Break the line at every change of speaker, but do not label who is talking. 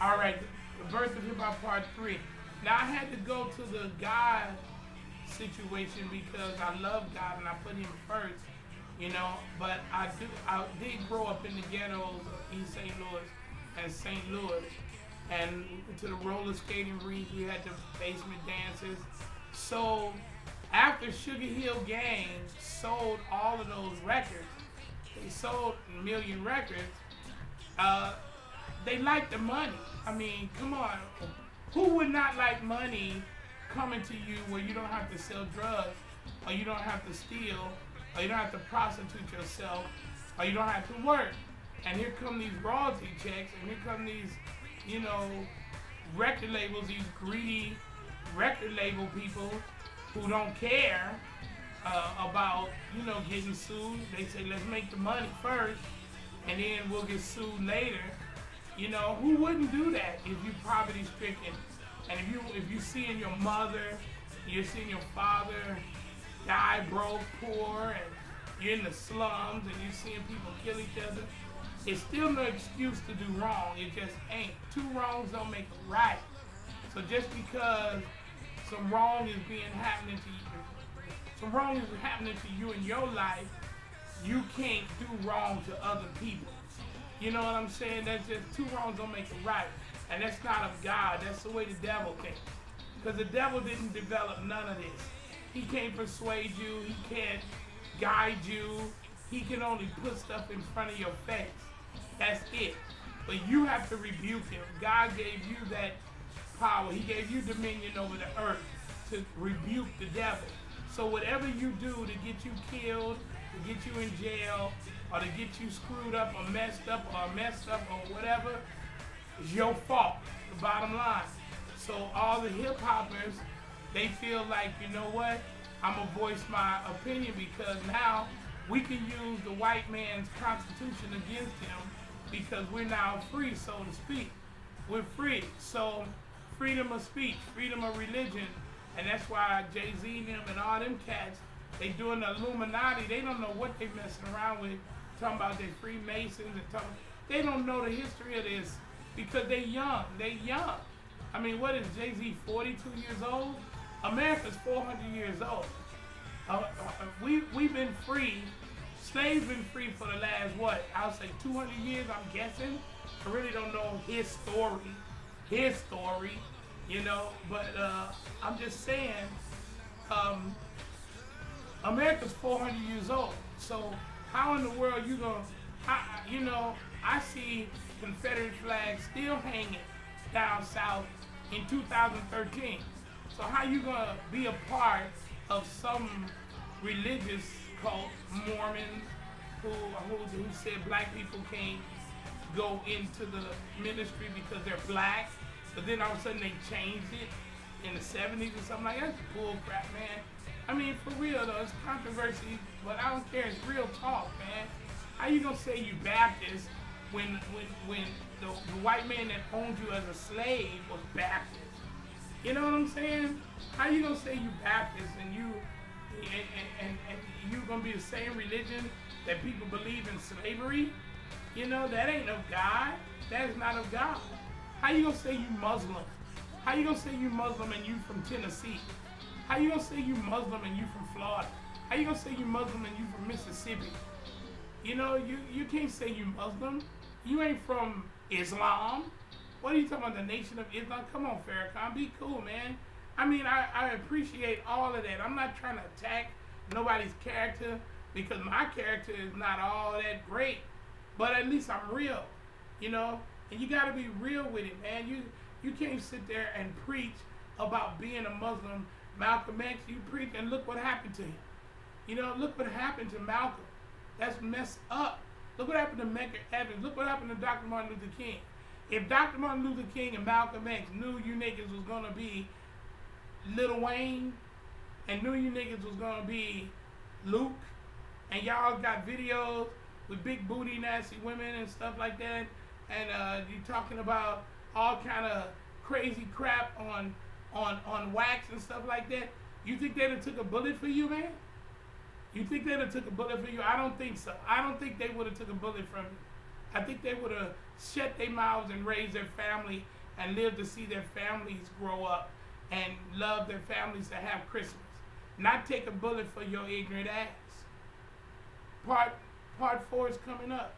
All right, the birth of hip hop part 3. Now I had to go to the God situation because I love God and I put Him first, you know. But I did grow up in the ghettos of East St. Louis and St. Louis, and to the roller skating rink. We had the basement dances. So after Sugar Hill Gang sold all of those records, they sold a million records. Uh, they like the money. I mean, come on. Who would not like money coming to you where you don't have to sell drugs, or you don't have to steal, or you don't have to prostitute yourself, or you don't have to work? And here come these royalty checks, and here come these, you know, record labels, these greedy record label people who don't care about, you know, getting sued. They say, let's make the money first, and then we'll get sued later. You know, who wouldn't do that if you're poverty stricken? And if you seeing your mother, you're seeing your father die broke, poor, and you're in the slums and you're seeing people kill each other, it's still no excuse to do wrong. It just ain't. Two wrongs don't make a right. So just because some wrong is happening to you in your life, you can't do wrong to other people. You know what I'm saying? That's just two wrongs don't make a right. And that's not of God. That's the way the devil thinks. Because the devil didn't develop none of this. He can't persuade you. He can't guide you. He can only put stuff in front of your face. That's it. But you have to rebuke him. God gave you that power. He gave you dominion over the earth to rebuke the devil. So whatever you do to get you killed, to get you in jail, or to get you screwed up or messed up or whatever, is your fault, the bottom line. So all the hip hoppers, they feel like, you know what, I'm gonna voice my opinion because now we can use the white man's constitution against him because we're now free, so to speak. We're free. So freedom of speech, freedom of religion, and that's why Jay-Z and them and all them cats, they doing the Illuminati. They don't know what they messing around with, talking about they Freemasons and talking. They don't know the history of this because they young. They young. I mean, what is Jay-Z, 42 years old? America's 400 years old. We've been free. Slaves been free for the last, what, I'll say 200 years, I'm guessing. I really don't know his story, you know, but I'm just saying, America's 400 years old. So how in the world you gonna, you know, I see Confederate flags still hanging down south in 2013. So how you gonna be a part of some religious cult, Mormons, who said black people can't go into the ministry because they're black, but then all of a sudden they changed it in the 70s or something like that? That's bull crap, man. I mean, for real though, it's controversy, but I don't care. It's real talk, man. How you gonna say you Baptist when the white man that owned you as a slave was Baptist? You know what I'm saying? How you gonna say you Baptist and you gonna be the same religion that people believe in slavery? You know, that ain't of God. That is not of God. How you gonna say you Muslim? How you gonna say you Muslim and you from Tennessee? How you gonna say you Muslim and you from Florida? How you gonna say you Muslim and you from Mississippi? You know, you can't say you Muslim. You ain't from Islam. What are you talking about, the Nation of Islam? Come on, Farrakhan, be cool, man. I mean, I appreciate all of that. I'm not trying to attack nobody's character because my character is not all that great, but at least I'm real, you know? And you gotta be real with it, man. You can't sit there and preach about being a Muslim. Malcolm X, you preach, and look what happened to him. You know, look what happened to Malcolm. That's messed up. Look what happened to Medgar Evers. Look what happened to Dr. Martin Luther King. If Dr. Martin Luther King and Malcolm X knew you niggas was gonna be Lil Wayne, and knew you niggas was gonna be Luke, and y'all got videos with big booty nasty women and stuff like that, and you talking about all kind of crazy crap on wax and stuff like that, you think they'd have took a bullet for you, man? You think they'd have took a bullet for you? I don't think so. I don't think they would have took a bullet from you. I think they would have shut their mouths and raised their family and lived to see their families grow up and love their families to have Christmas. Not take a bullet for your ignorant ass. Part 4 is coming up.